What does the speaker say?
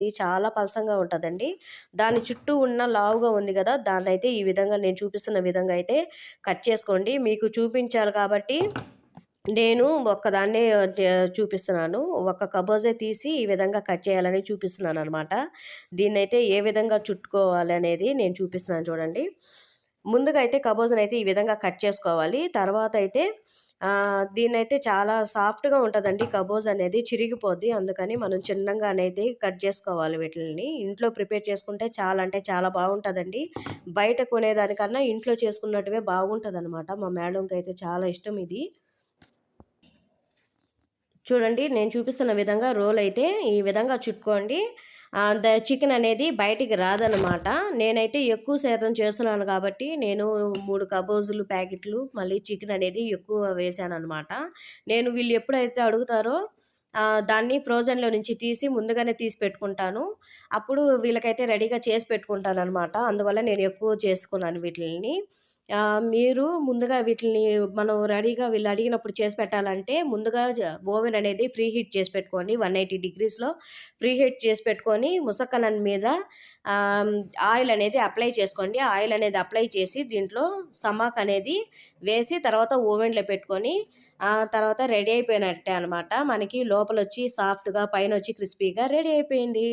ఇది చాలా పలసంగా ఉంటదండి. దాని చుట్టూ ఉన్న లావుగా ఉంది గదా! దాన్నయితే ఈ విధంగా నేను చూపిస్తున్న విధంగా అయితే కట్ చేసుకోండి. మీకు చూపించాలి కాబట్టి నేను ఒక్కదాన్నే చూపిస్తున్నాను. ఒక్క కబోజే తీసి ఈ విధంగా కట్ చేయాలని చూపిస్తున్నాననమాట. దీన్నైతే ఏ విధంగా చుట్టుకోవాలనేది నేను చూపిస్తున్నాను చూడండి. ముందుగా అయితే కబోజనయితే ఈ విధంగా కట్ చేసుకోవాలి. తర్వాతయితే దీన్నైతే చాలా సాఫ్ట్‌గా ఉంటదండి కబోజ్ అనేది చిరిగిపోద్ది. అందుకని మనం చిన్నంగా అనేది కట్ చేసుకోవాలి వీటిల్ని. ఇంట్లో ప్రిపేర్ చేసుకుంటే చాలా అంటే చాలా బాగుంటదండి. బయట కొనేదానికన్నా ఇంట్లో చేసుకున్నట్టువే బాగుంటదనమాట. మా మేడంకయితే చాలా ఇష్టం ఇది. చూడండి నేను చూపిస్తున్న విధంగా రోల్ అయితే ఈ విధంగా చుట్టుకోండి. చికెన్ అనేది బయటికి రాదనమాట. నేనైతే ఎక్కువ శాతం చేస్తున్నాను కాబట్టి నేను 3 కబోజులు ప్యాకెట్లు మళ్ళీ చికెన్ అనేది ఎక్కువ వేశాననమాట. నేను వీళ్ళు ఎప్పుడైతే అడుగుతారో దాన్ని ఫ్రోజన్‌లో నుంచి తీసి ముందుగానే తీసి పెట్టుకుంటాను. అప్పుడు వీళ్ళకైతే రెడీగా చేసి పెట్టుకుంటాననమాట. అందువల్ల నేను ఎక్కువ చేసుకున్నాను వీటిల్ని. మీరు ముందుగా వీటిల్ని మనం రెడీగా వీళ్ళు అడిగినప్పుడు చేసి పెట్టాలంటే ముందుగా ఓవెన్ అనేది ప్రీ హీట్ చేసి పెట్టుకోండి. 180 డిగ్రీస్‌లో ప్రీ హీట్ చేసి పెట్టుకొని ముసక్కలన్ మీద ఆహ్, ఆయిల్ అనేది అప్లై చేసుకోండి. ఆయిల్ అనేది అప్లై చేసి దీంట్లో సమాక్ అనేది వేసి తర్వాత ఓవెన్‌లో పెట్టుకొని తర్వాత రెడీ అయిపోయినట్టే అనమాట. మనకి లోపలొచ్చి సాఫ్ట్‌గా పైనొచ్చి క్రిస్పీగా రెడీ అయిపోయింది.